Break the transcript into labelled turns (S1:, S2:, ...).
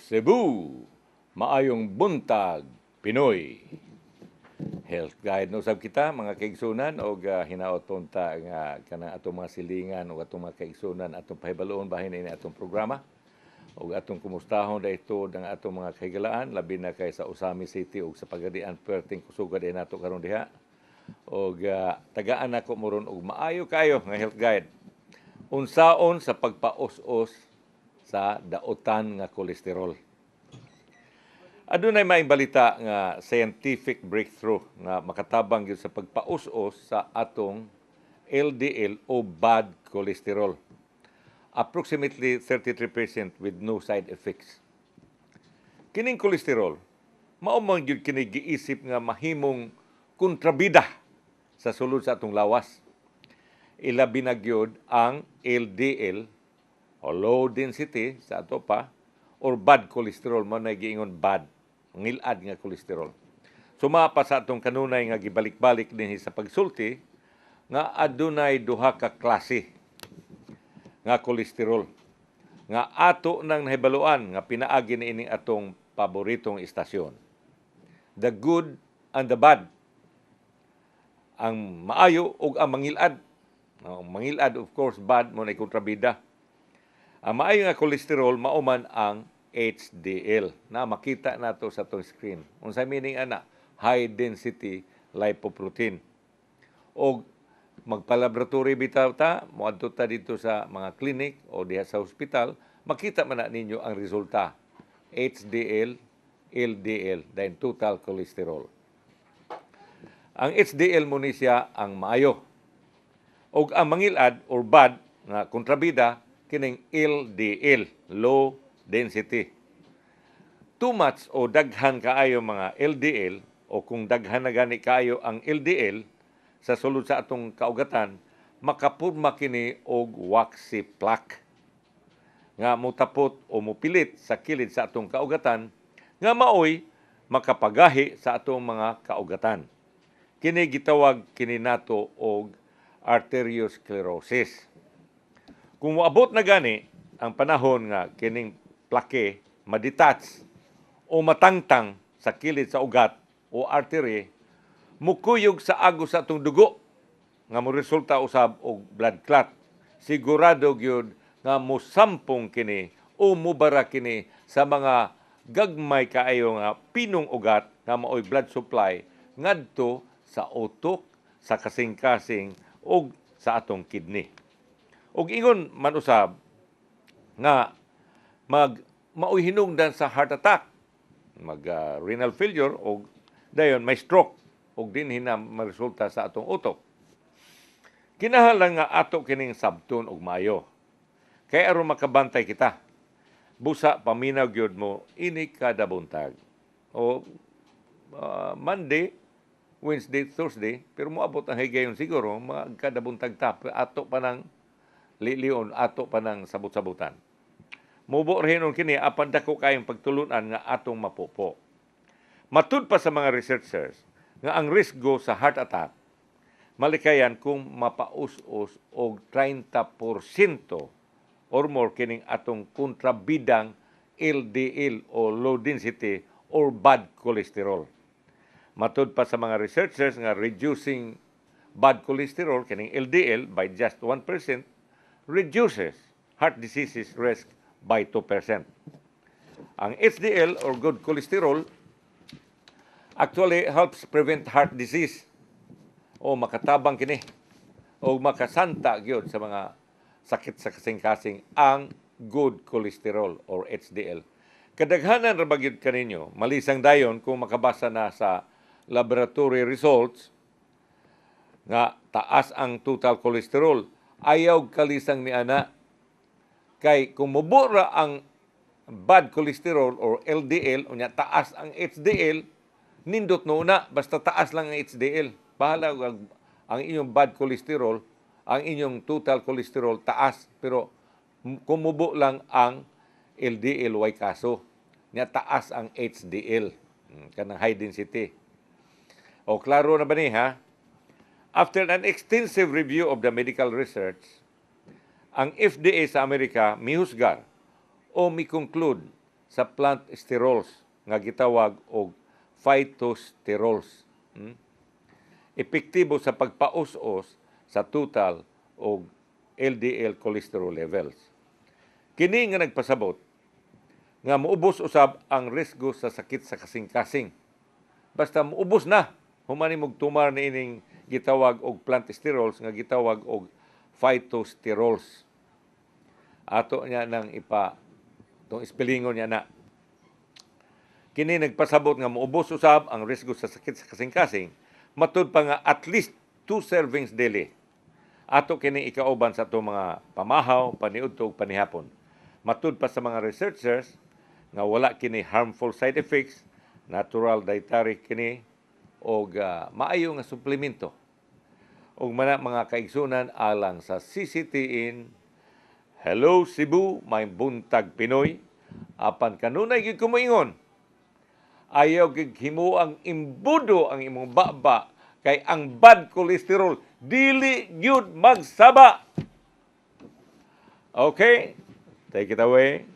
S1: Cebu, maayong buntag, Pinoy. Health guide no sab kita mga kaigsunan og hinaoton ta nga kanang atong mga silingan o atong mga kaigsunan atong pahibaloon bahin ini atong programa og atong kumustahon dayto ang atong mga kahigalaan labi na kay sa Usami City ug sa Pagadian perting kusugad din nato karon diha og tagaan nako moron og maayo kayo nga health guide unsaon sa pagpaus-os sa daotan nga kolesterol. Adunay maayong balita nga scientific breakthrough nga makatabang gyud sa pagpaus-os sa atong LDL o bad cholesterol. Approximately 33% with no side effects. Kining kolesterol, mao man gyud kini giisip nga mahimong kontrabida sa sulod sa atong lawas. Ilabi na gyud ang LDL o low density sa ato pa or bad cholesterol mo na giingon bad ngilad nga kolesterol. Sumapa sa atong kanunay nga gibalik-balik dinhi sa pagsulti nga adunay duha ka klase nga kolesterol nga ato nang nahibaluan nga pinaagi ni ining atong paboritong istasyon. The good and the bad. Ang maayo ug ang mangilad. Ang mangilad of course bad mo na kontrabida. Ang maayo nga kolesterol mao man ang HDL na makita nato sa tong screen. Unsay meaning ana? High density lipoprotein. Og magpalaboratory bitaw ta, moadto ta dito sa mga clinic o diha sa hospital, makita man na ninyo ang resulta. HDL, LDL, then total cholesterol. Ang HDL mo ni siya ang maayo. Og ang mangilad or bad nga kontrabida kining LDL, low density. Too much o daghan kaayo mga LDL o kung daghan na gani kaayo ang LDL sa sulod sa atong kaugatan, makapurma kini og waxy plaque nga mutapot o mupilit sa kilid sa atong kaugatan nga maoy makapagahi sa atong mga kaugatan. Kini gitawag kini nato og arteriosclerosis. Kung moabot na gani ang panahon nga kining plaque madetach o matangtang sa kilid sa ugat o artery, mukuyog sa agos sa atong dugo nga moresulta usab og blood clot. Sigurado gyud nga mosampong kini o mubara kini sa mga gagmay kaayo nga pinong ugat nga maoy blood supply ngadto sa utok, sa kasing-kasing ug sa atong kidney. Ug ingon man usab nga maoy hinungdan sa heart attack, renal failure o dayon may stroke o din hina maresulta sa atong utok. Kinahanglan nga ato kining sabton og maayo. Kay aron makabantay kita, busa paminaw gyud mo ini kada buntag. O Monday, Wednesday, Thursday, pero moabot ang higayon siguro mga kada buntag tap ato pa ng lilion, ato pa ng sabot-sabutan. Mubo rehinon kini apan dako kayong pagtulunan nga atong mapupo. Matud pa sa mga researchers nga ang risgo sa heart attack malikayan kung mapaus-us og 30% or more kining atong kontrabidang LDL o low density or bad cholesterol. Matud pa sa mga researchers nga reducing bad cholesterol kining LDL by just 1% reduces heart diseases risk by 2%. Ang HDL or good cholesterol actually helps prevent heart disease o makatabang kini o makasanta gyud sa mga sakit sa kasing-kasing ang good cholesterol or HDL. Kadaghanan ra ba gyud kaninyo malisang dayon kung makabasa na sa laboratory results nga taas ang total cholesterol. Ayaw kalisang ni ana kay kung mubura ang bad cholesterol or LDL unya taas ang HDL, nindot no na basta taas lang ang HDL. Bahala ang inyong bad cholesterol, ang inyong total cholesterol taas, pero kung mubo lang ang LDL way kaso, nya taas ang HDL, kanang high density. O klaro na ba ni ha? After an extensive review of the medical research, ang FDA sa Amerika mihusgar o mi-conclude sa plant sterols nga gitawag og phytosterols. Epektibo sa pagpaus-os sa total og LDL cholesterol levels. Kini nga nagpasabot nga muubos usab ang risgo sa sakit sa kasing-kasing. Basta muubos na, humani mong tumar ni ining gitawag og plant sterols nga gitawag og phytosterols. Ato niya nang itong ispelingon niya na. Kini nagpasabot nga muubos usab ang risgo sa sakit sa kasing-kasing, matud pa nga at least 2 servings daily. Ato kini ikauban sa itong mga pamahaw, paniudto ug panihapon. Matud pa sa mga researchers nga wala kini harmful side effects, natural dietary kini og maayo nga suplemento. Og mga kaigsunan alang sa CCTN, Hello Cebu, may buntag Pinoy. Apan kanunay gyud kumoingon, ayaw gyud himo ang imbudo ang imong baba kay ang bad cholesterol dili gyud magsaba. Okay, take it away.